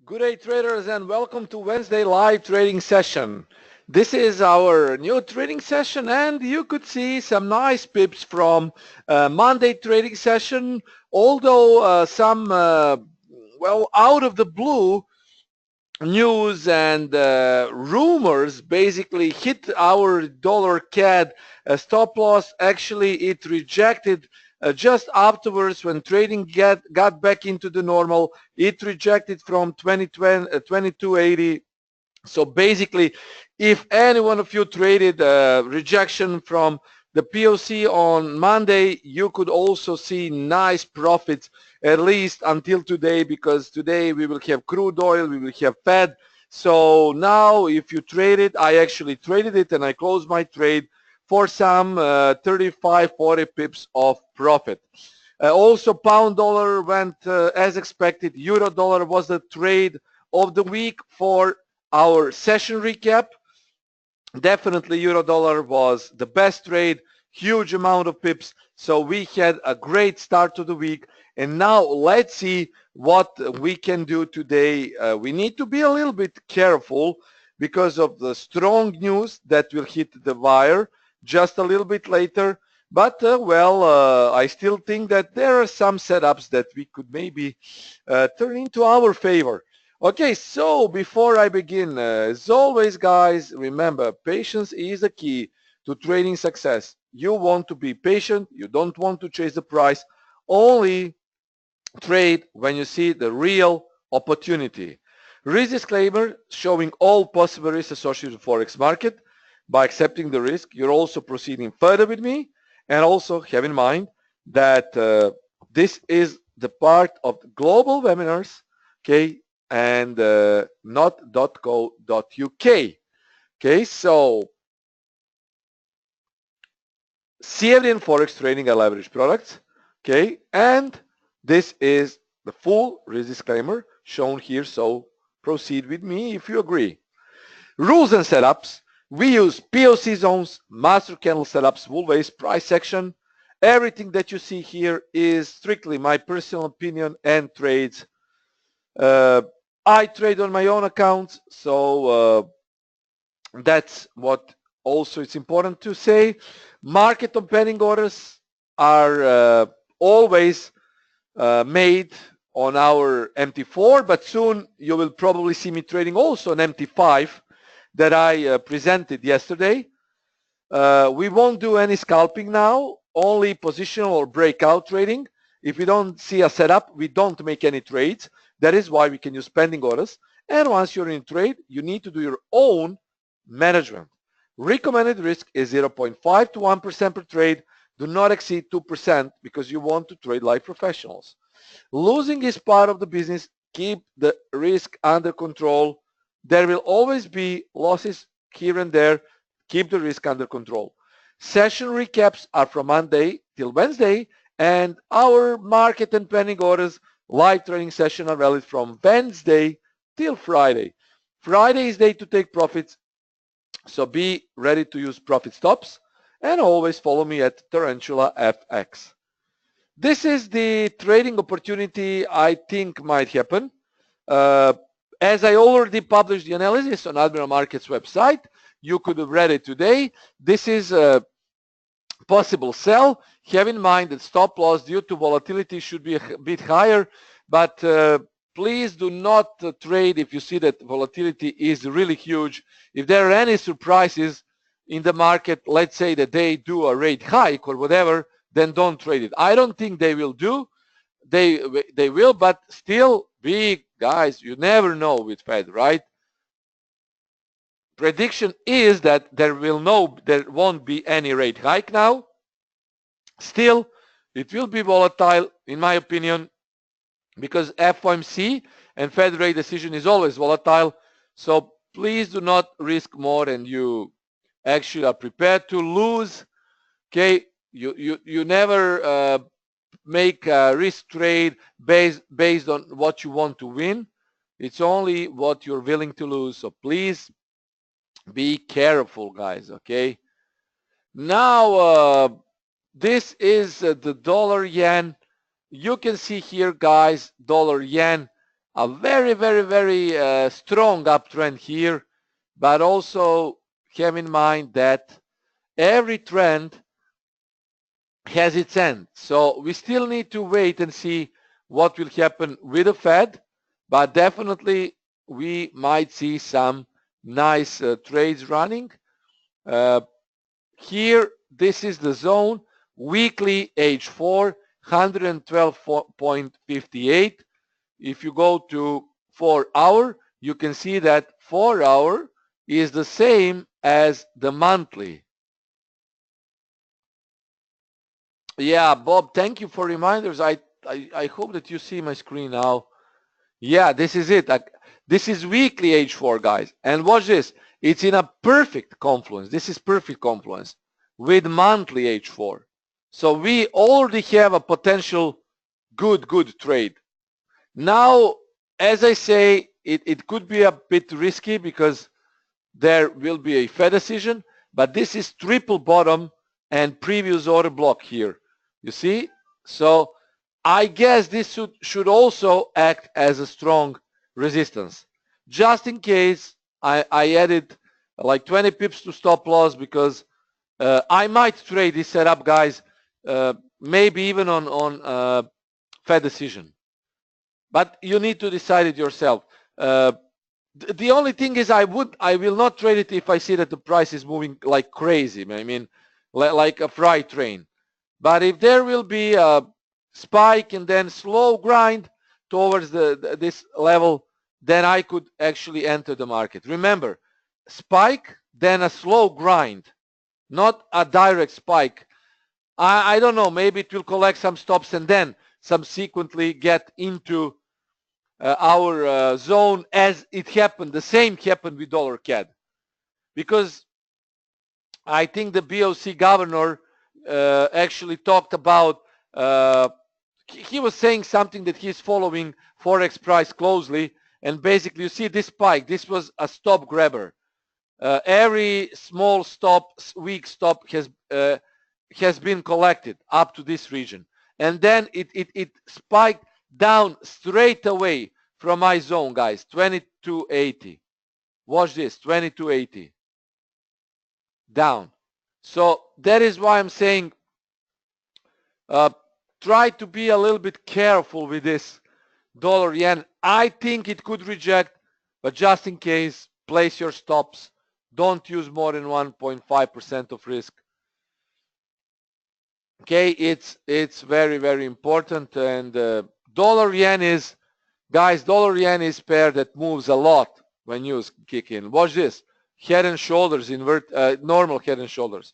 Good day traders and welcome to Wednesday live trading session. This is our new trading session and you could see some nice pips from Monday trading session, although some out of the blue news and rumors basically hit our dollar CAD stop loss. Actually it rejected just afterwards when trading got back into the normal. It rejected from 2280. So basically, if any one of you traded rejection from the POC on Monday, you could also see nice profits at least until today, because today we will have crude oil, we will have Fed. So now if you trade it, I actually traded it and I closed my trade for some 35, 40 pips of profit. Also, pound dollar went as expected. Euro dollar was the trade of the week for our session recap. Definitely euro dollar was the best trade, huge amount of pips. So we had a great start to the week. And now let's see what we can do today. We need to be a little bit careful because of the strong news that will hit the wire just a little bit later. But I still think that there are some setups that we could maybe turn into our favor. Okay, so before I begin, as always, guys, remember, patience is the key to trading success. You want to be patient. You don't want to chase the price. Only trade when you see the real opportunity. Risk disclaimer showing all possible risks associated with Forex market. By accepting the risk, you're also proceeding further with me. And also have in mind that this is the part of the global webinars, okay, and not .co.uk. Okay, so CFD and Forex trading are leverage products, okay, and this is the full risk disclaimer shown here, so proceed with me if you agree. Rules and setups. We use POC zones, master candle setups, Wolves price action. Everything that you see here is strictly my personal opinion and trades. I trade on my own account, so that's what also it's important to say. Market on pending orders are always made on our MT4, but soon you will probably see me trading also on MT5 that I presented yesterday. We won't do any scalping now, only positional or breakout trading. If we don't see a setup, we don't make any trades. That is why we can use pending orders. And once you're in trade, you need to do your own management. Recommended risk is 0.5 to 1% per trade. Do not exceed 2% because you want to trade like professionals. Losing is part of the business. Keep the risk under control. There will always be losses here and there. Keep the risk under control. Session recaps are from Monday till Wednesday, and our market and pending orders live trading session are valid from Wednesday till Friday. Friday is day to take profits, so be ready to use profit stops, and always follow me at Tarantula FX. This is the trading opportunity I think might happen. As I already published the analysis on Admiral Markets website, you could have read it today. This is a possible sell. Have in mind that stop loss due to volatility should be a bit higher, but please do not trade if you see that volatility is really huge. If there are any surprises in the market, let's say that they do a rate hike or whatever, then don't trade it. I don't think they will do. They will, but still, guys, you never know with Fed, right? Prediction is that there won't be any rate hike now. Still, it will be volatile, in my opinion, because FOMC and Fed rate decision is always volatile. So please do not risk more than you actually are prepared to lose. Okay, you never make a risk trade based on what you want to win. It's only what you're willing to lose. So please be careful, guys. Okay. Now this is the dollar yen. You can see here, guys, dollar yen a very, very, very strong uptrend here, but also have in mind that every trend has its end. So we still need to wait and see what will happen with the Fed, but definitely we might see some nice trades running. Uh, Here, this is the zone, weekly H4, 112.58. If you go to 4 hour, you can see that 4 hour is the same as the monthly. Yeah, Bob, thank you for reminders. I hope that you see my screen now. Yeah, this is it. This is weekly H4, guys. And watch this. It's in a perfect confluence. This is perfect confluence with monthly H4. So we already have a potential good trade. Now, as I say, it could be a bit risky because there will be a Fed decision, but this is triple bottom and previous order block here. You see? So I guess this should also act as a strong resistance. Just in case, I added like 20 pips to stop loss because I might trade this setup, guys, maybe even on Fed decision. But you need to decide it yourself. The only thing is I will not trade it if I see that the price is moving like crazy. I mean, like a freight train. But if there will be a spike and then slow grind towards this level, then I could actually enter the market. Remember, spike, then a slow grind, not a direct spike. I don't know, maybe it will collect some stops and then subsequently get into our zone as it happened. The same happened with dollar CAD. Because I think the BOC governor actually talked about, he was saying something that he's following Forex price closely. And basically, you see this spike, this was a stop grabber. Every small stop, weak stop has been collected up to this region. And then it spiked down straight away from my zone, guys, 2280. Watch this, 2280. Down. So that is why I'm saying try to be a little bit careful with this dollar yen. I think it could reject, but just in case, place your stops. Don't use more than 1.5% of risk. Okay, it's very, very important. And dollar yen is, guys, dollar yen is pair that moves a lot when you kick in. Watch this. Head and shoulders, normal head and shoulders.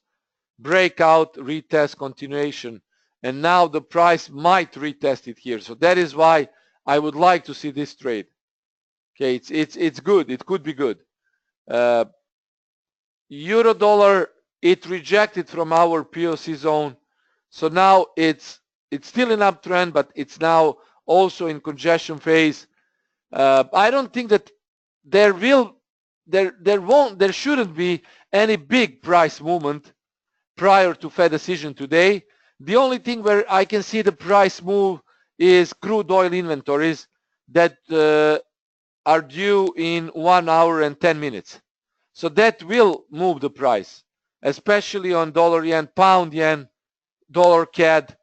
Breakout, retest, continuation. And now the price might retest it here. So that is why I would like to see this trade. Okay, it's good. It could be good. Euro dollar, it rejected from our POC zone. So now it's still an uptrend, but it's now also in congestion phase. I don't think that there shouldn't be any big price movement prior to Fed decision today. The only thing where I can see the price move is crude oil inventories that are due in 1 hour and 10 minutes. So that will move the price, especially on dollar yen, pound yen, dollar CAD.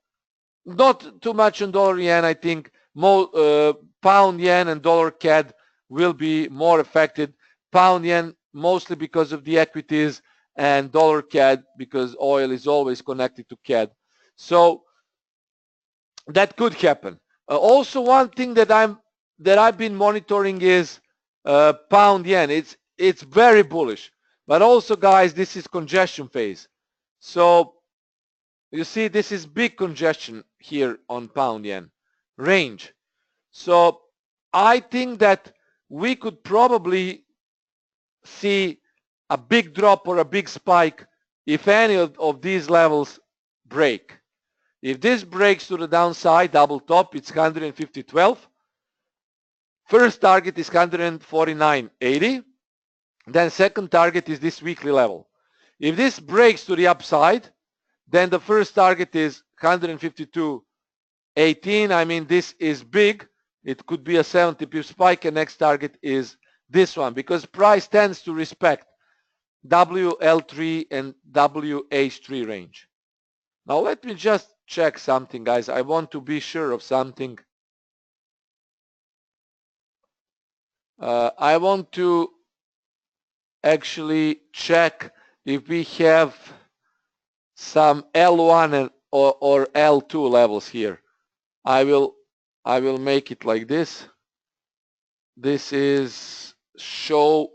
Not too much on dollar yen. I think pound yen and dollar CAD will be more affected. Pound yen mostly because of the equities, and dollar CAD because oil is always connected to CAD. So that could happen. Also, one thing that I've been monitoring is pound yen. It's very bullish, but also, guys, this is congestion phase. So you see, this is big congestion here on pound yen range. So I think that we could probably see a big drop or a big spike if any of these levels break. If this breaks to the downside, double top, it's 150.12. First target is 149.80. Then second target is this weekly level. If this breaks to the upside, then the first target is 152.18. I mean, this is big. It could be a 70 pip spike, and next target is this one, because price tends to respect WL3 and WH3 range. Now let me just check something, guys. I want to be sure of something. I want to actually check if we have some L1 and, or L2 levels here. I will make it like this. This is show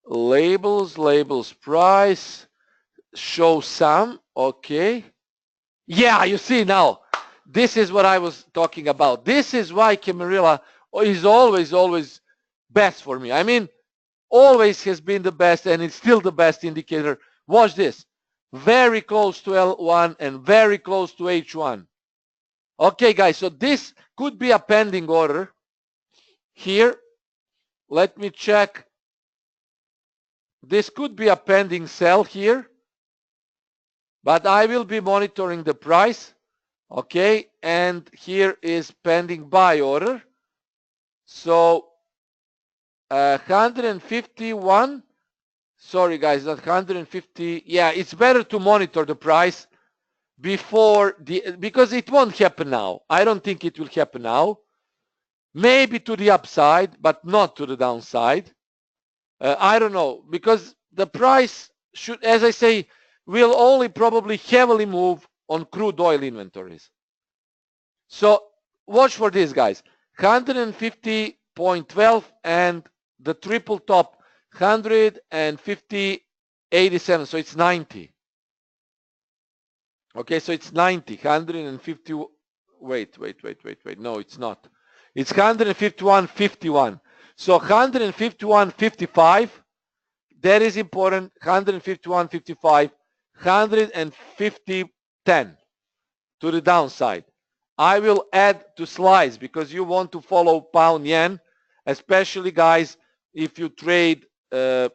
labels price, show sum. Okay. Yeah, you see now. This is what I was talking about. This is why Camarilla is always best for me. I mean, always has been the best, and it's still the best indicator. Watch this. Very close to L1 and very close to H1. Okay, guys, so this could be a pending order here. Let me check. This could be a pending sell here, but I will be monitoring the price. Okay, and here is pending buy order. So 151, sorry guys, not 150. Yeah, it's better to monitor the price before because it won't happen now. I don't think it will happen now. Maybe to the upside, but not to the downside. I don't know, because the price should, as I say, will only probably heavily move on crude oil inventories. So watch for this, guys. 150.12 and the triple top 150.87. So it's 90. Okay, so it's 90. 150. Wait. No, it's not. It's 151.51. So 151.55. That is important. 151.55. 150.10 to the downside. I will add to slides because you want to follow pound yen, especially guys if you trade crude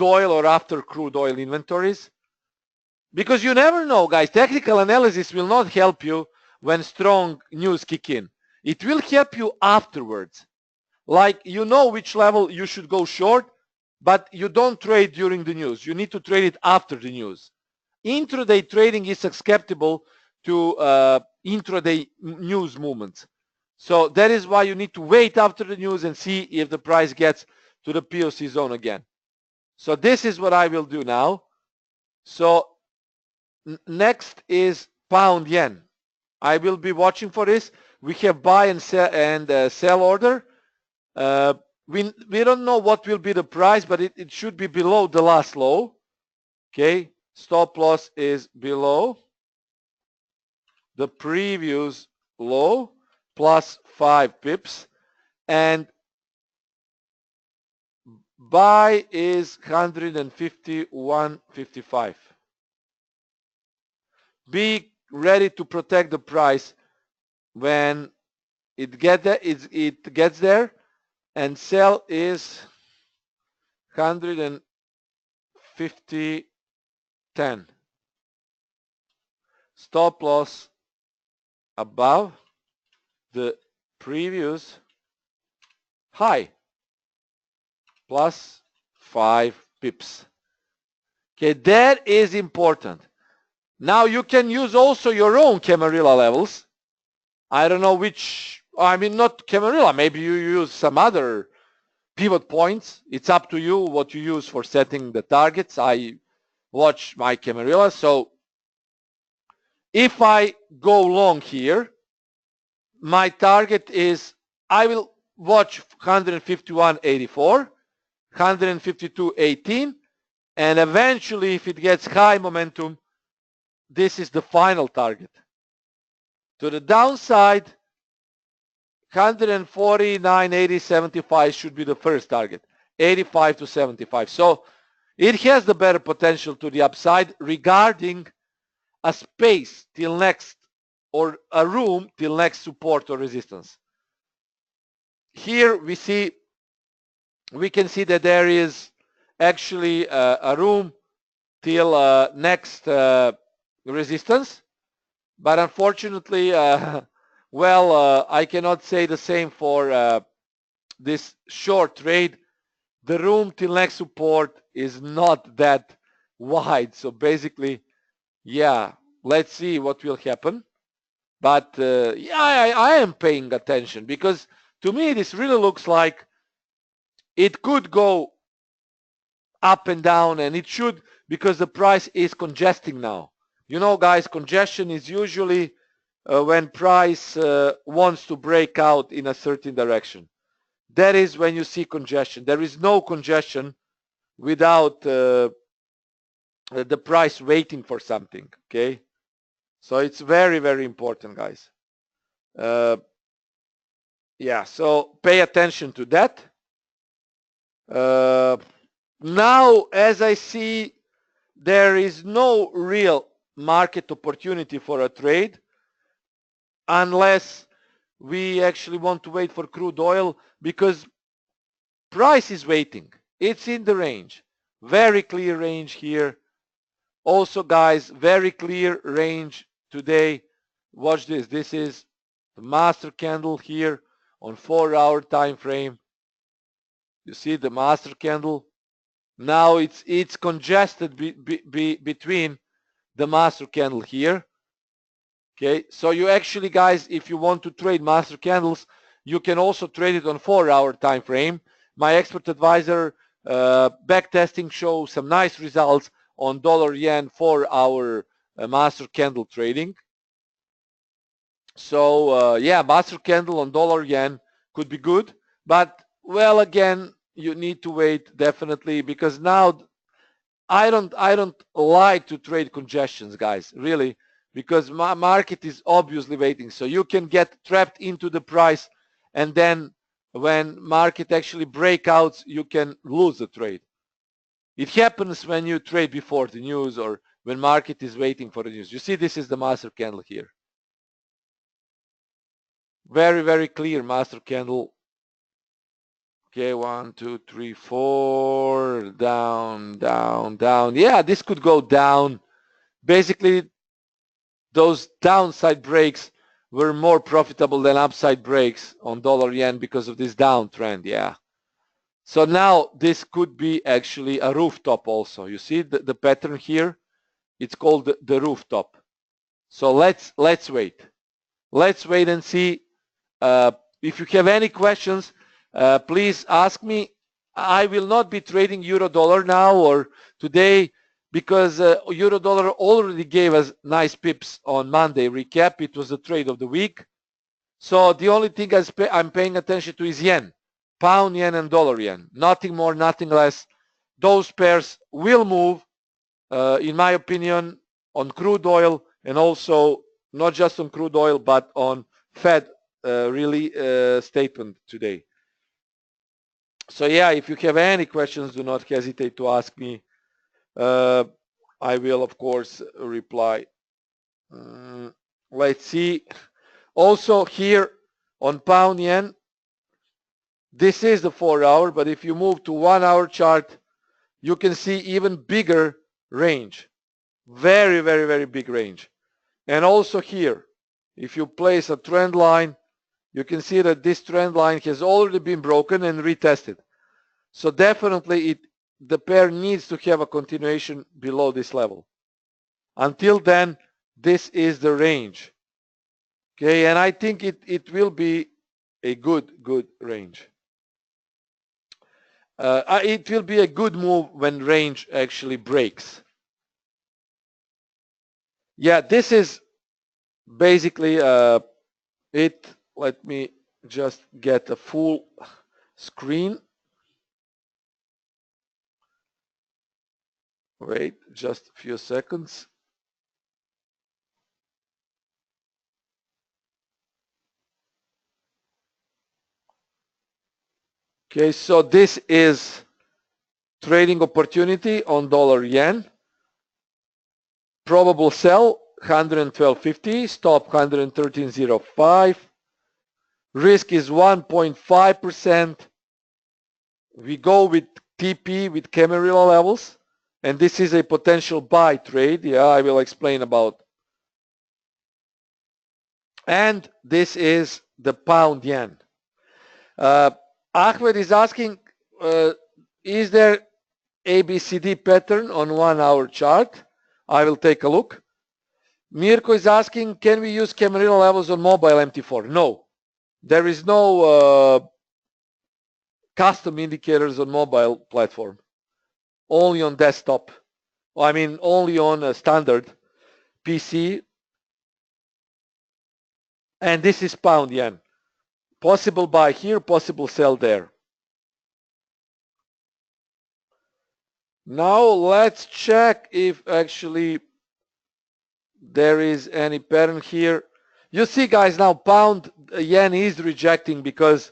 oil or after crude oil inventories, because you never know, guys. Technical analysis will not help you when strong news kick in. It will help you afterwards. Like, you know which level you should go short, but you don't trade during the news. You need to trade it after the news. Intraday trading is susceptible to intraday news movements. So that is why you need to wait after the news and see if the price gets to the POC zone again. So this is what I will do now. So next is pound yen. I will be watching for this. We have buy and sell order. We don't know what will be the price, but it should be below the last low. Okay, stop loss is below the previous low plus 5 pips, and buy is 151.55. Be ready to protect the price when it gets there, and sell is 150.10. Stop loss above the previous high plus 5 pips. Okay, that is important. Now you can use also your own Camarilla levels. I don't know which, I mean, not Camarilla, maybe you use some other pivot points. It's up to you what you use for setting the targets. I watch my Camarilla. So if I go long here, my target is, I will watch 151.84, 152.18, and eventually if it gets high momentum, this is the final target. To the downside, 149.80.75 should be the first target, 85 to 75. So it has the better potential to the upside regarding a space till next, or a room till next support or resistance. Here we can see that there is actually a room till next resistance, But unfortunately, I cannot say the same for this short trade. The room till next support is not that wide. So basically, yeah, let's see what will happen. But yeah, I am paying attention because to me this really looks like it could go up and down, and it should, because the price is congesting now. You know, guys, congestion is usually when price wants to break out in a certain direction. That is when you see congestion. There is no congestion without the price waiting for something. Okay, so it's very, very important, guys. Uh, yeah, so pay attention to that. Uh, Now, as I see, there is no real market opportunity for a trade unless we actually want to wait for crude oil, because price is waiting. It's in the range. Very clear range here. Also, guys, very clear range today. Watch this. This is the master candle here on 4-hour time frame. You see the master candle. Now it's congested between the master candle here. Okay, so you actually, guys, if you want to trade master candles, you can also trade it on 4-hour time frame. My expert advisor back testing shows some nice results on dollar yen 4-hour master candle trading. So yeah, master candle on dollar yen could be good, but well, again, you need to wait definitely, because now I don't like to trade congestions, guys, really, because my market is obviously waiting. So you can get trapped into the price, and then when market actually breakouts, you can lose the trade. It happens when you trade before the news or when market is waiting for the news. You see, this is the master candle here. Very, very clear master candle. Okay, 1, 2, 3, 4, down, down, down. Yeah, this could go down. Basically, those downside breaks were more profitable than upside breaks on dollar yen because of this downtrend. Yeah. So now this could be actually a rooftop also. You see the pattern here? It's called the rooftop. So let's wait. Let's wait and see. If you have any questions, please ask me. I will not be trading euro dollar now or today, because euro dollar already gave us nice pips on Monday recap. It was the trade of the week. So the only thing I'm paying attention to is yen, pound yen and dollar yen. Nothing more, nothing less. Those pairs will move, in my opinion, on crude oil, and also not just on crude oil, but on Fed really statement today. So yeah, if you have any questions, do not hesitate to ask me. I will, of course, reply. Let's see. Also here on pound yen, this is the 4-hour, but if you move to 1-hour chart, you can see even bigger range. Very, very, very big range. And also here, if you place a trend line, you can see that this trend line has already been broken and retested. So definitely the pair needs to have a continuation below this level. Until then, this is the range. Okay, and I think it will be a good range. It will be a good move when range actually breaks. Yeah, this is basically it. Let me just get a full screen. Wait just a few seconds. Okay, so this is trading opportunity on dollar yen. Probable sell 112.50, stop 113.05. Risk is 1.5%. We go with TP with Camarilla levels, and this is a potential buy trade. Yeah, I will explain about And this is the pound yen. Ahmed is asking, is there ABCD pattern on 1 hour chart? I will take a look. Mirko is asking, can we use Camarilla levels on mobile MT4? No, there is no custom indicators on mobile platform, only on desktop. I mean, only on a standard PC. And this is pound yen. Possible buy here, possible sell there. Now let's check if actually there is any pattern here. You see, guys, now pound yen is rejecting because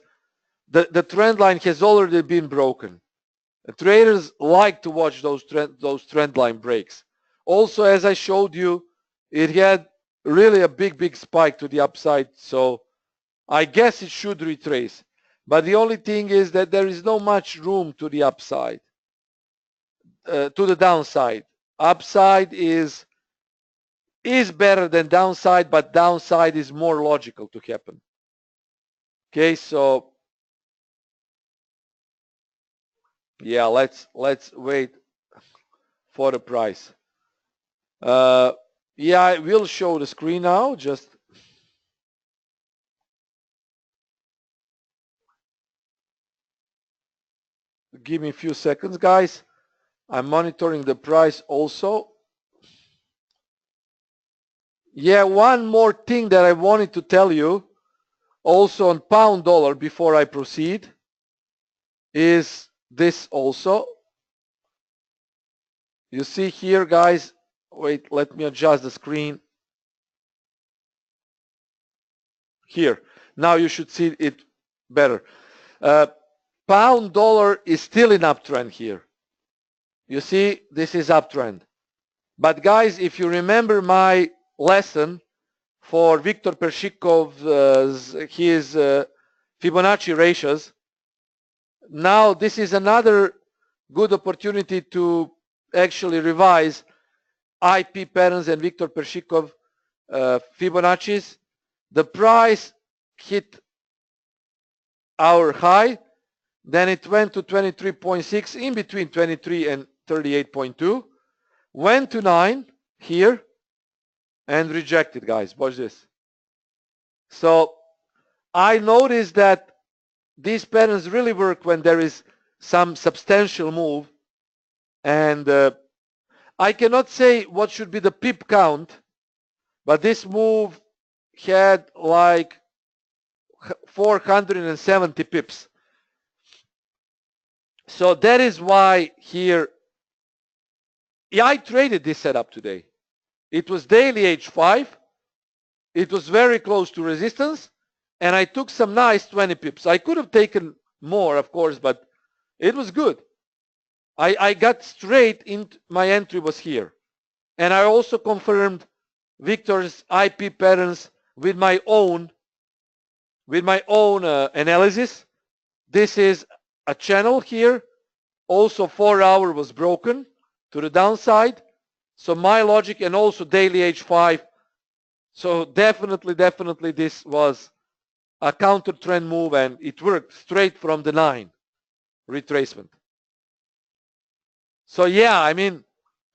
the trend line has already been broken. The traders like to watch those trend line breaks. Also, as I showed you, it had really a big spike to the upside, so I guess it should retrace. But the only thing is that there is no much room to the upside, to the downside. Upside is better than downside, but downside is more logical to happen. Okay, so yeah, let's wait for the price. Yeah, I will show the screen now. Just give me a few seconds, guys. I'm monitoring the price also. Yeah, one more thing that I wanted to tell you also on pound dollar before I proceed is this also. You see here, guys, wait, let me adjust the screen. Here, now you should see it better. Pound dollar is still in uptrend here. You see, this is uptrend. But guys, if you remember my lesson for Viktor Pershikov's his Fibonacci ratios, now this is another good opportunity to actually revise IP patterns and Viktor Pershikov Fibonacci's. The price hit our high, then it went to 23.6, in between 23 and 38.2, went to 9 here and rejected, guys. Watch this. So I noticed that these patterns really work when there is some substantial move, and I cannot say what should be the pip count, but this move had like 470 pips. So that is why here, yeah, I traded this setup today. It was daily H5. It was very close to resistance, and I took some nice 20 pips. I could have taken more, of course, but it was good. I got straight into my entry was here. And I also confirmed Victor's IP patterns with my own analysis. This is a channel here. Also 4 hour was broken to the downside. So my logic, and also daily H5. So definitely this was a counter trend move, and it worked straight from the 9 retracement. So yeah, I mean,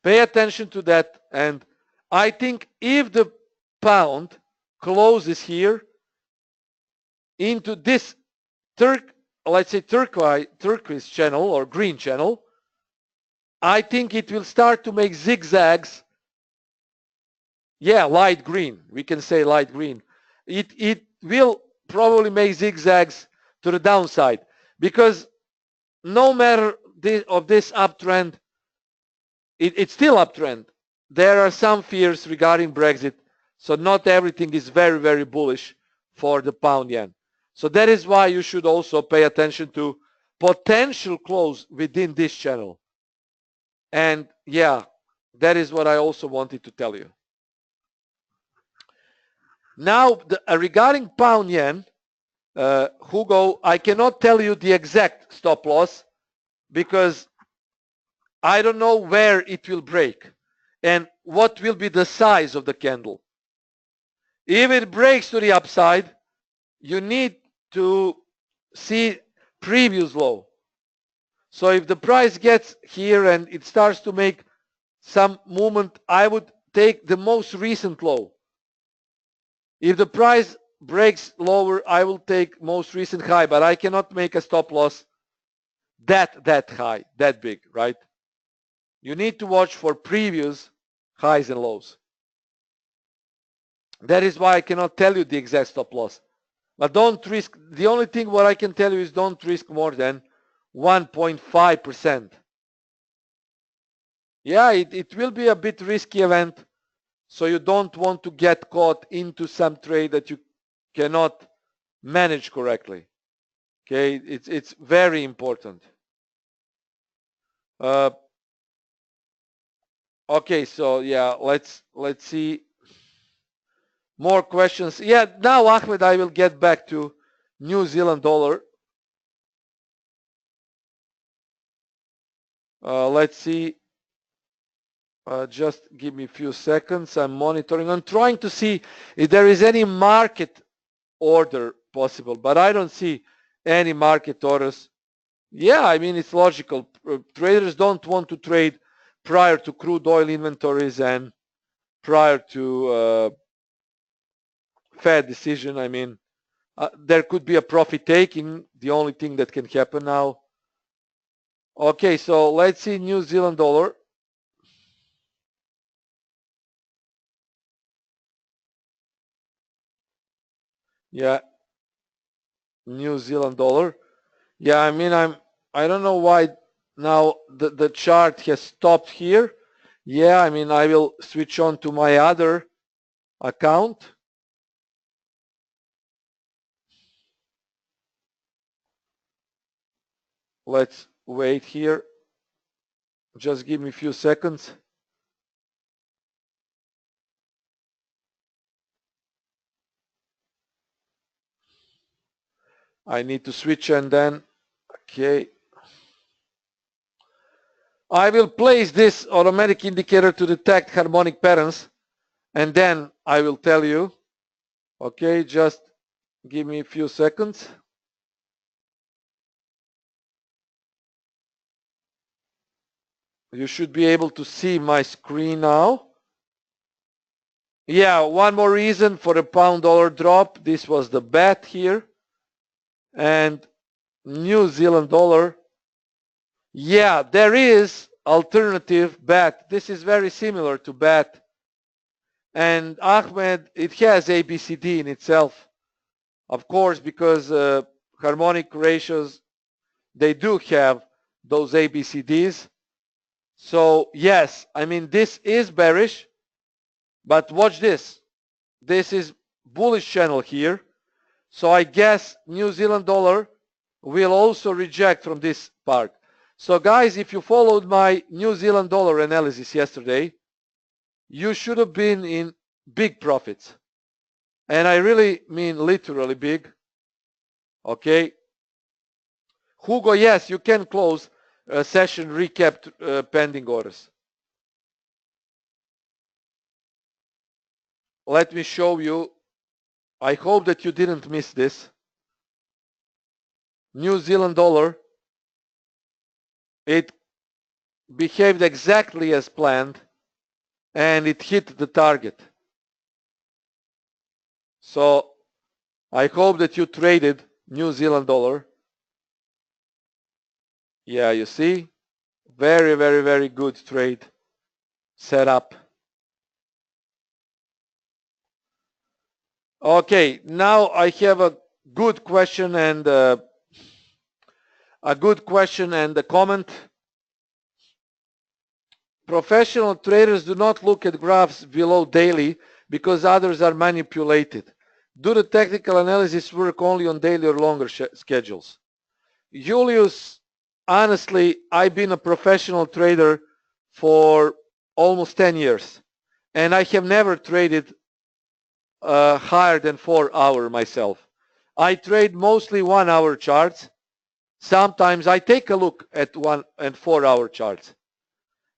pay attention to that. And I think if the pound closes here into this let's say turquoise channel or green channel, I think it will start to make zigzags. Yeah, light green. We can say light green. It will probably make zigzags to the downside, because no matter of this uptrend, it's still uptrend. There are some fears regarding Brexit, so not everything is very bullish for the pound yen. So that is why you should also pay attention to potential close within this channel. And yeah, that is what I also wanted to tell you. Now, regarding pound yen, Hugo, I cannot tell you the exact stop loss because I don't know where it will break and what will be the size of the candle. If it breaks to the upside, you need to see previous low. So if the price gets here and it starts to make some movement, I would take the most recent low. If the price breaks lower, I will take most recent high, but I cannot make a stop loss that high, that big, right? You need to watch for previous highs and lows. That is why I cannot tell you the exact stop loss. But don't risk, the only thing what I can tell you is don't risk more than 1.5%. Yeah, it will be a bit risky event, so you don't want to get caught into some trade that you cannot manage correctly. Okay, it's very important. Okay, so yeah, let's see more questions. Yeah, now Ahmed, I will get back to New Zealand dollar. Let's see. Just give me a few seconds. I'm monitoring. I'm trying to see if there is any market order possible, but I don't see any market orders. Yeah, I mean, it's logical. Traders don't want to trade prior to crude oil inventories and prior to Fed decision. I mean, there could be a profit taking, the only thing that can happen now. Okay, so let's see New Zealand dollar. Yeah, New Zealand dollar. Yeah, I mean, I don't know why now the chart has stopped here. Yeah, I mean, I will switch on to my other account. Let's wait here. Just give me a few seconds. I need to switch and then, okay. I will place this automatic indicator to detect harmonic patterns and then I will tell you. Okay, just give me a few seconds. You should be able to see my screen now. Yeah, one more reason for a pound dollar drop. This was the bet here. And New Zealand dollar. Yeah, there is alternative bet. This is very similar to bet. And Ahmed, it has ABCD in itself. Of course, because harmonic ratios, they do have those ABCDs. So yes, I mean, this is bearish, but watch this. This is bullish channel here. So I guess New Zealand dollar will also reject from this part. So guys, if you followed my New Zealand dollar analysis yesterday, you should have been in big profits. And I really mean literally big. Okay. Hugo, yes, you can close session recap pending orders. Let me show you. I hope that you didn't miss this. New Zealand dollar, it behaved exactly as planned and it hit the target. So I hope that you traded New Zealand dollar. Yeah, you see, very, very, very good trade setup. Okay, now I have a good question and a comment. Professional traders do not look at graphs below daily because others are manipulated. Do the technical analysis work only on daily or longer schedules? Julius, honestly, I've been a professional trader for almost 10 years and I have never traded higher than 4 hours myself. I trade mostly 1 hour charts. Sometimes I take a look at 1 and 4 hour charts,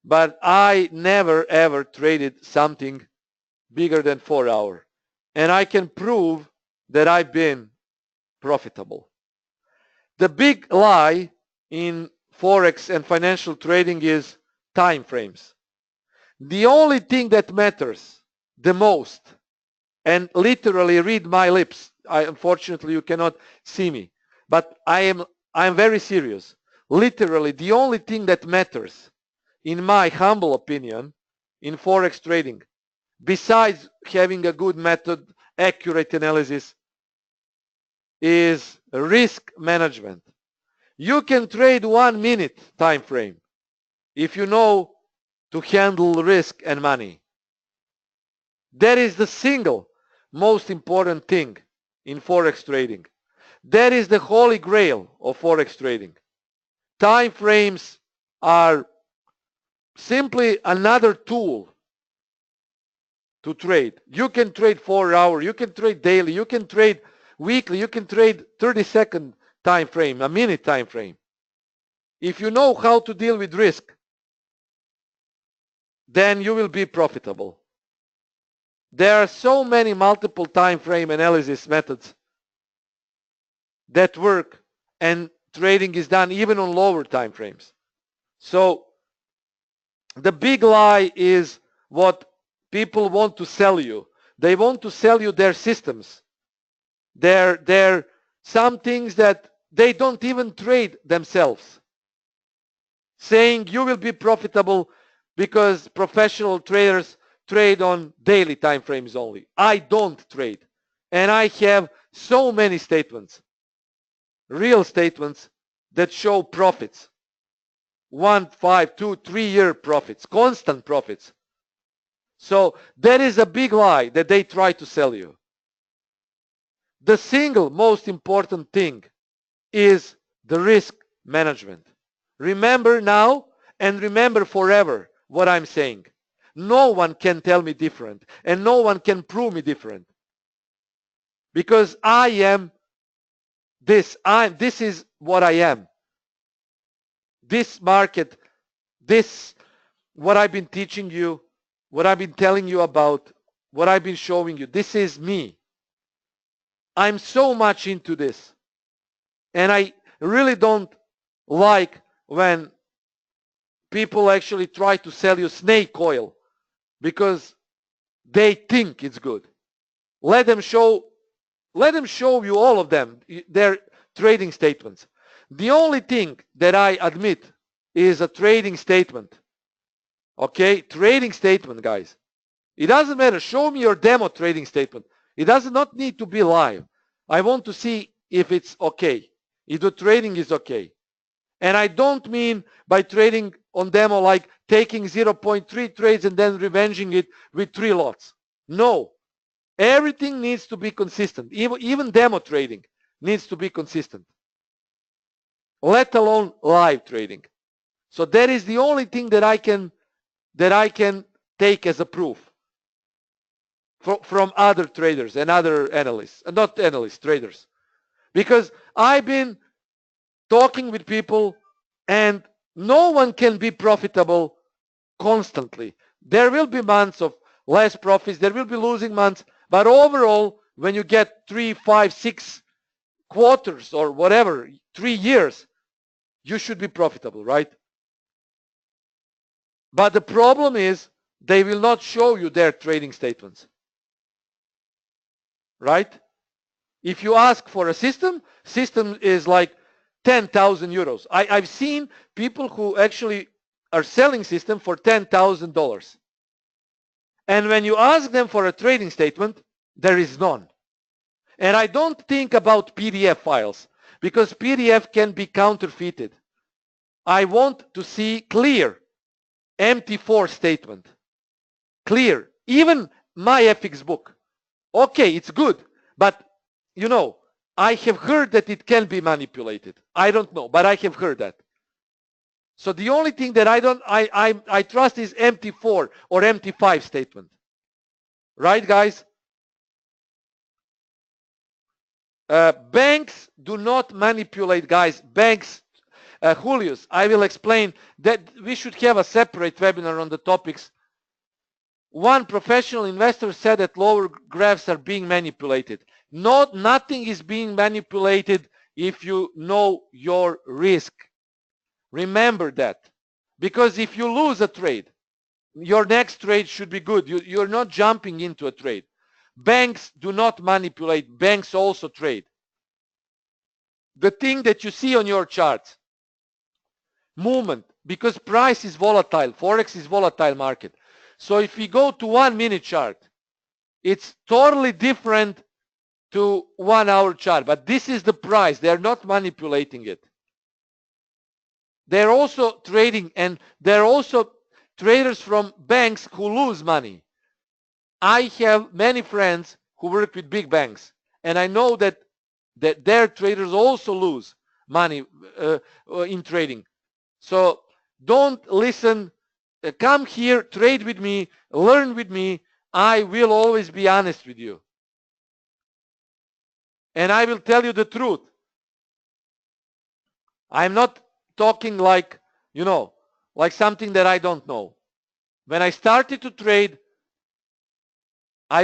but I never ever traded something bigger than 4 hours. and I can prove that I've been profitable. The big lie in Forex and financial trading is time frames. The only thing that matters the most, and literally read my lips, unfortunately you cannot see me, but I'm very serious. Literally the only thing that matters, in my humble opinion, in Forex trading, besides having a good method, accurate analysis, is risk management. You can trade 1 minute time frame if you know to handle risk and money. That is the single most important thing in Forex trading. That is the holy grail of Forex trading. Time frames are simply another tool to trade. You can trade 4 hour, you can trade daily, you can trade weekly, you can trade 30-second time frame, a minute time frame. If you know how to deal with risk, then you will be profitable. There are so many multiple time frame analysis methods that work, and trading is done even on lower time frames. So the big lie is what people want to sell you. They want to sell you their systems. They're some things that they don't even trade themselves, saying you will be profitable because professional traders trade on daily time frames only. I don't trade, and I have so many statements, real statements, that show profits, 1, 5, 2, 3-year profits, constant profits. So that is a big lie that they try to sell you. The single most important thing is the risk management. Remember now and remember forever what I'm saying. No one can tell me different, and no one can prove me different, because I am this. This is what I am. This market, this, what I've been teaching you, what I've been telling you about, what I've been showing you, this is me. I'm so much into this. And I really don't like when people actually try to sell you snake oil because they think it's good. Let them show you all of them, their trading statements. The only thing that I admit is a trading statement. Okay? Trading statement, guys. It doesn't matter. Show me your demo trading statement. It does not need to be live. I want to see if it's okay, if the trading is okay. And I don't mean by trading on demo like taking 0.3 trades and then revenging it with 3 lots. No. Everything needs to be consistent. Even demo trading needs to be consistent, let alone live trading. So that is the only thing that I can take as a proof from other traders and other analysts, not analysts, traders. Because I've been talking with people, and no one can be profitable constantly. There will be months of less profits, there will be losing months, but overall, when you get 3, 5, 6 quarters or whatever, 3 years, you should be profitable, right? But the problem is they will not show you their trading statements, right? If you ask for a system is like 10,000 euros. I've seen people who actually are selling system for $10,000. And when you ask them for a trading statement, there is none. And I don't think about PDF files, because PDF can be counterfeited. I want to see clear MT4 statement. Clear. Even my FX book. Okay, it's good, but you know, I have heard that it can be manipulated. I don't know, but I have heard that. So the only thing that I trust is MT4 or MT5 statement. Right, guys? Banks do not manipulate, guys. Banks, Julius, I will explain that we should have a separate webinar on the topics. One professional investor said that lower graphs are being manipulated. Nothing is being manipulated if you know your risk. Remember that. Because if you lose a trade, your next trade should be good. You're not jumping into a trade. Banks do not manipulate. Banks also trade. The thing that you see on your chart, movement, because price is volatile. Forex is volatile market. So if we go to 1 minute chart, it's totally different to 1 hour chart. But this is the price. They're not manipulating it. They're also trading, and they're also traders from banks who lose money. I have many friends who work with big banks, and I know that their traders also lose money in trading. So don't listen. Come here, trade with me, learn with me. I will always be honest with you. And I will tell you the truth. I'm not talking like, like something that I don't know. When I started to trade, I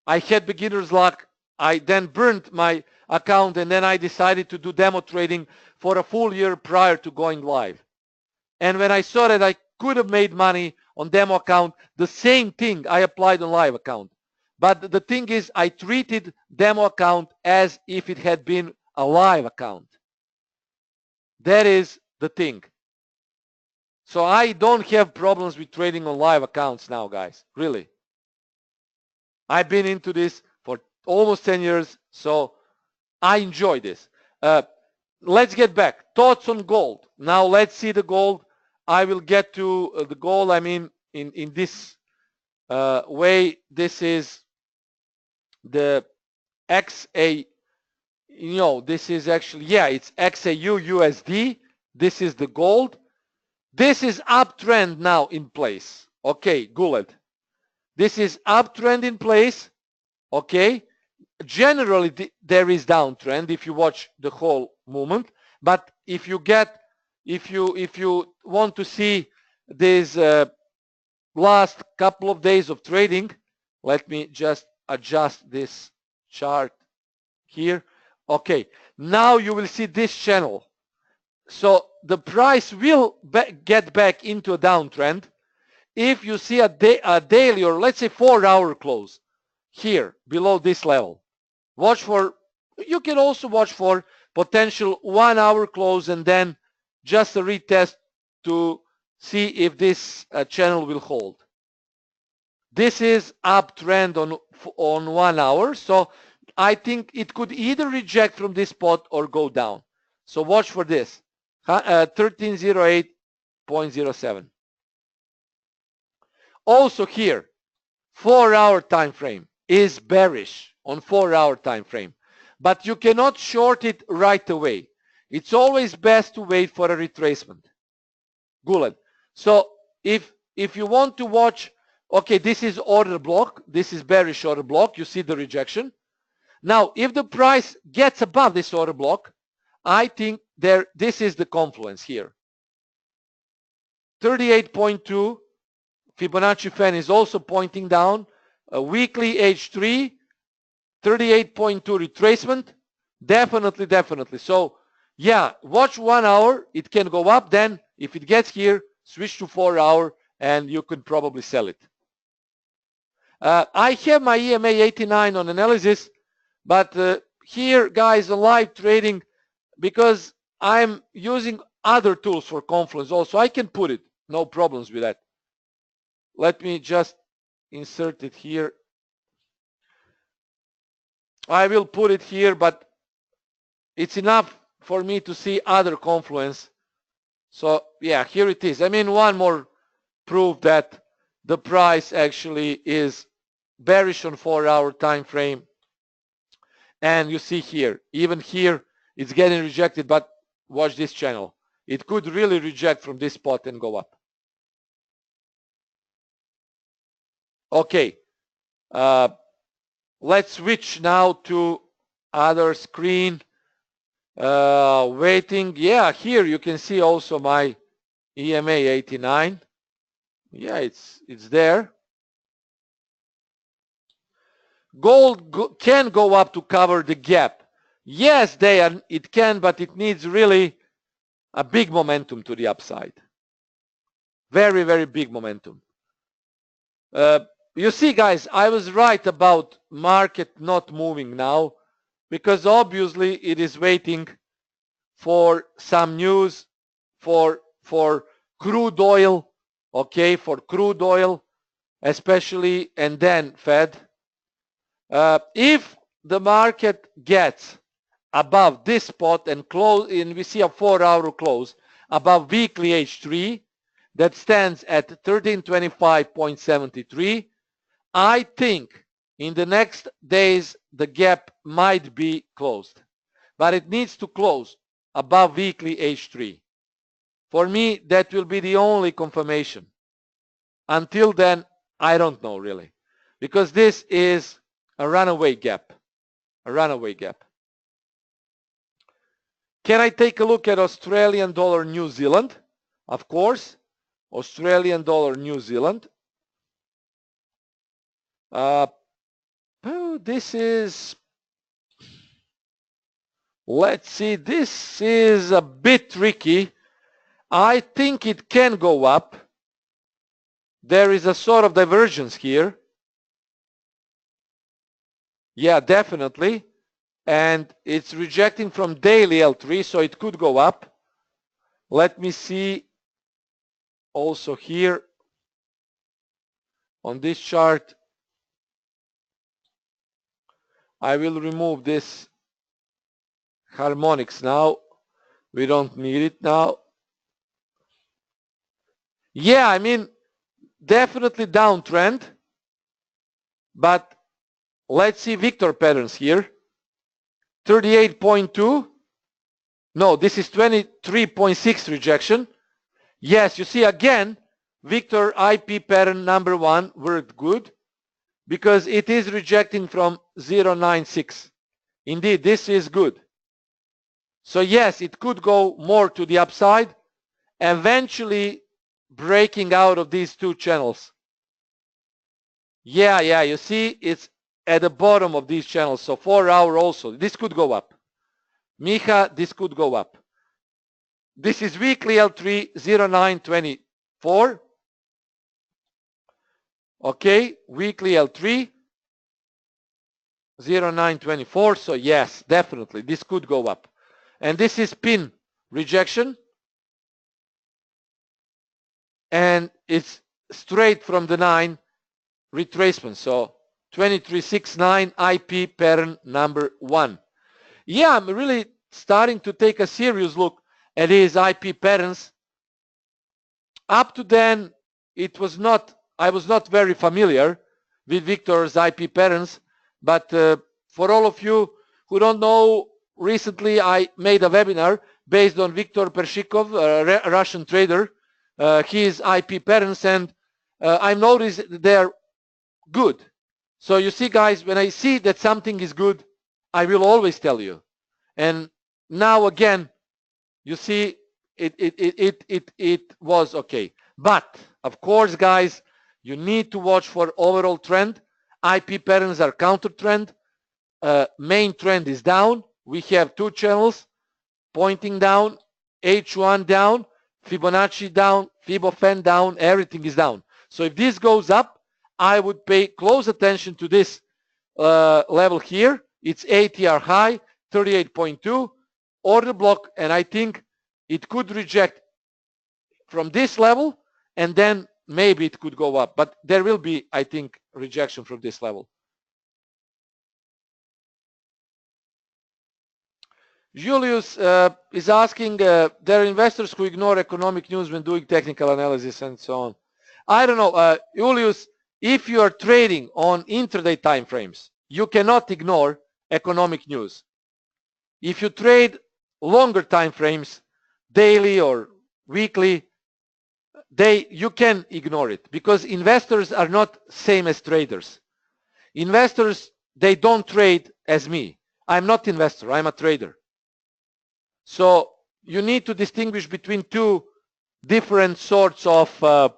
had beginner's luck. I then burned my account, and then I decided to do demo trading for a full year prior to going live. And when I saw that I could have made money on demo account, the same thing I applied on live account. But the thing is, I treated demo account as if it had been a live account. That is the thing. So I don't have problems with trading on live accounts now, guys. Really. I've been into this for almost 10 years, so I enjoy this. Let's get back. Thoughts on gold. Now let's see the gold. I will get to the gold. I mean, in this way, this is the XA. This is actually, it's XAU USD. This is the gold. This is uptrend now in place. Okay, good. This is uptrend in place. Okay. Generally, there is downtrend if you watch the whole movement. But if you want to see this last couple of days of trading, let me just adjust this chart here. Okay. Now you will see this channel. So the price will get back into a downtrend if you see a daily, or let's say 4-hour close here below this level. You can also watch for potential 1-hour close, and then just a retest to see if this channel will hold. This is uptrend on 1 hour. So I think it could either reject from this spot or go down. So watch for this. 1308.07. Also here, 4-hour time frame is bearish on 4-hour time frame, but you cannot short it right away. It's always best to wait for a retracement. Good. So if you want to watch, okay, this is order block. This is bearish order block. You see the rejection. Now, if the price gets above this order block, I think this is the confluence here. 38.2 Fibonacci fan is also pointing down. A weekly H3, 38.2 retracement. Definitely. So yeah, watch 1 hour. It can go up. Then if it gets here, switch to 4-hour, and you could probably sell it. I have my EMA 89 on analysis, but here, guys, on live trading, because I'm using other tools for confluence also, I can put it. No problems with that. Let me just insert it here. I will put it here, but it's enough for me to see other confluence. So yeah, here it is. I mean, one more proof that the price actually is bearish on 4-hour time frame. And you see here, even here, it's getting rejected, but watch this channel. It could really reject from this spot and go up. Okay. Let's switch now to other screen. Waiting. Yeah, here you can see also my EMA 89. Yeah, it's there. Gold can go up to cover the gap. Yes, it can, but it needs really a big momentum to the upside. Very, very big momentum. You see, guys, I was right about market not moving now because obviously it is waiting for some news for crude oil, okay, for crude oil especially, and then Fed. If the market gets above this spot and close, and we see a 4-hour close above weekly H3 that stands at 1325.73, I think in the next days the gap might be closed, but it needs to close above weekly H3. For me, that will be the only confirmation. Until then, I don't know really, because this is a runaway gap. A runaway gap. Can I take a look at Australian dollar New Zealand? Of course. Australian dollar New Zealand. This is, let's see, this is a bit tricky. I think it can go up. There is a sort of divergence here. Yeah, definitely. And it's rejecting from daily L3, so it could go up. Let me see also here on this chart. I will remove this harmonics now. We don't need it now. Yeah, I mean, definitely downtrend. But let's see Victor patterns here. 38.2. No, this is 23.6 rejection. Yes, you see again, Victor IP pattern number 1 worked good because it is rejecting from 0.96. Indeed, this is good. So yes, it could go more to the upside, eventually breaking out of these two channels. Yeah, you see it's at the bottom of these channels. So 4-hour also, this could go up. Micha, this could go up. This is weekly L3 0924. Okay, weekly L3 0924. So yes, definitely this could go up. And this is pin rejection. And it's straight from the 9 retracement. So 2369 IP pattern number 1. Yeah, I'm really starting to take a serious look at his IP patterns. Up to then, I was not very familiar with Victor's IP patterns, but for all of you who don't know, recently I made a webinar based on Viktor Pershikov, a Russian trader, his IP patterns, and I noticed they're good. So you see, guys, when I see that something is good, I will always tell you. And now again, you see, it was okay. But of course, guys, you need to watch for overall trend. IP patterns are counter trend. Main trend is down. We have two channels pointing down, H1 down, Fibonacci down, Fibofen down, everything is down. So if this goes up, I would pay close attention to this level here. It's ATR high, 38.2, order block, and I think it could reject from this level, and then maybe it could go up. But there will be, I think, rejection from this level. Julius is asking, there are investors who ignore economic news when doing technical analysis and so on. I don't know, Julius, if you are trading on intraday time frames, you cannot ignore economic news. If you trade longer time frames, daily or weekly, you can ignore it because investors are not same as traders. Investors, they don't trade as me. I'm not investor, I'm a trader. So you need to distinguish between two different sorts of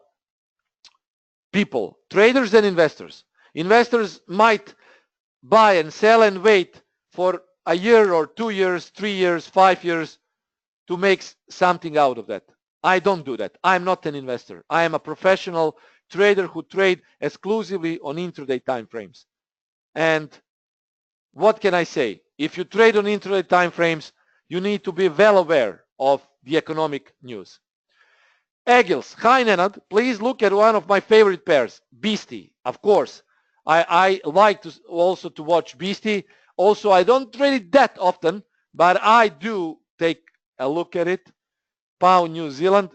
people, traders and investors. Investors might buy and sell and wait for a year or 2 years, 3 years, 5 years to make something out of that. I don't do that. I'm not an investor. I am a professional trader who trade exclusively on intraday time frames. And what can I say? If you trade on intraday time frames, you need to be well aware of the economic news. Egils, hi Nenad, please look at one of my favorite pairs, Beastie. Of course, I like to also to watch Beastie. Also, I don't trade it that often, but I do take a look at it. Pound New Zealand.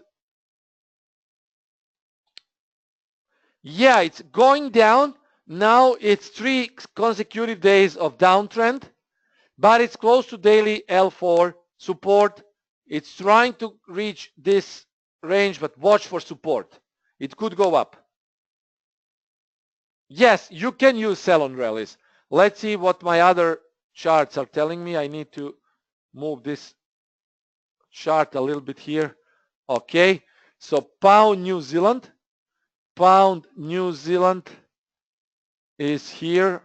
Yeah, it's going down. Now it's 3 consecutive days of downtrend, but it's close to daily L4 support. It's trying to reach this range, but watch for support. It could go up. Yes, you can use sell on rallies. Let's see what my other charts are telling me. I need to move this chart a little bit here. Okay, so pound New Zealand is here.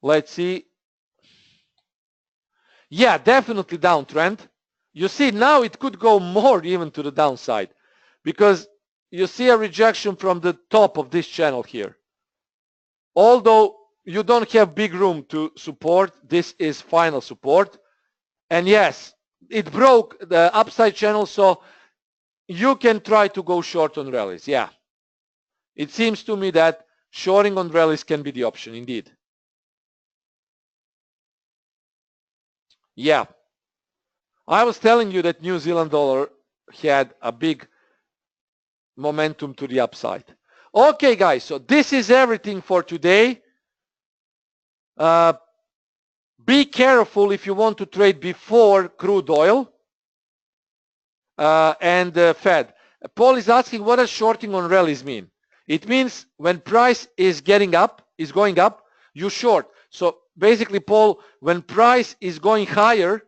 Let's see. Yeah, definitely downtrend. You see, now it could go more even to the downside because you see a rejection from the top of this channel here. Although you don't have big room to support, this is final support. And yes, it broke the upside channel, so you can try to go short on rallies. Yeah, it seems to me that shorting on rallies can be the option indeed. Yeah, I was telling you that New Zealand dollar had a big momentum to the upside. Okay, guys, so this is everything for today. Be careful if you want to trade before crude oil and Fed. Paul is asking, what does shorting on rallies mean? It means when price is going up, you short. So basically, Paul, when price is going higher,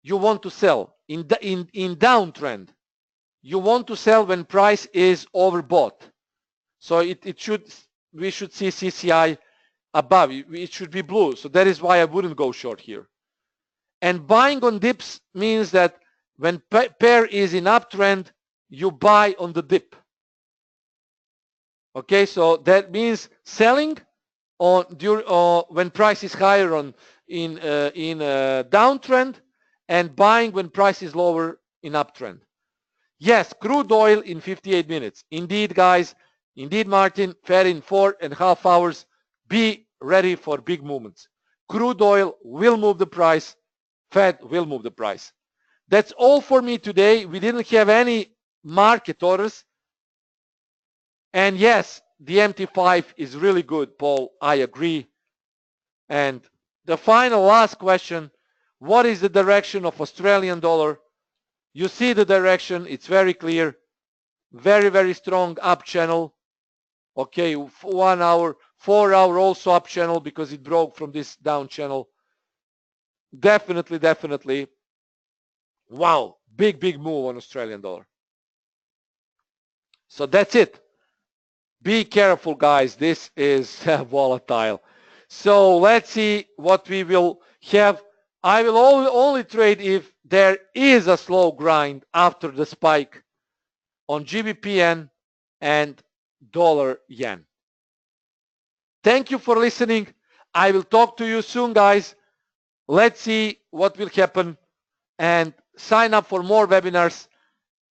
you want to sell. In downtrend, you want to sell when price is overbought. So we should see CCI above. It should be blue. So that is why I wouldn't go short here. And buying on dips means that when pair is in uptrend, you buy on the dip. Okay, so that means selling on when price is higher in downtrend, and buying when price is lower in uptrend. Yes, crude oil in 58 minutes. Indeed, guys. Indeed, Martin. Fed in 4.5 hours. Be ready for big movements. Crude oil will move the price. Fed will move the price. That's all for me today. We didn't have any market orders. And yes, the MT5 is really good, Paul. I agree. And the final last question, what is the direction of Australian dollar? You see the direction. It's very clear. Very, very strong up channel. Okay, 1 hour, 4 hour also up channel because it broke from this down channel. Definitely, definitely. Wow, big, big move on Australian dollar. So that's it. Be careful, guys. This is volatile. So let's see what we will have. I will only trade if there is a slow grind after the spike on GBP and dollar yen. Thank you for listening. I will talk to you soon, guys. Let's see what will happen and sign up for more webinars.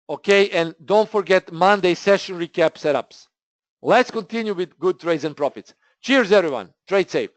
Okay, and don't forget Monday session recap setups. Let's continue with good trades and profits. Cheers, everyone. Trade safe.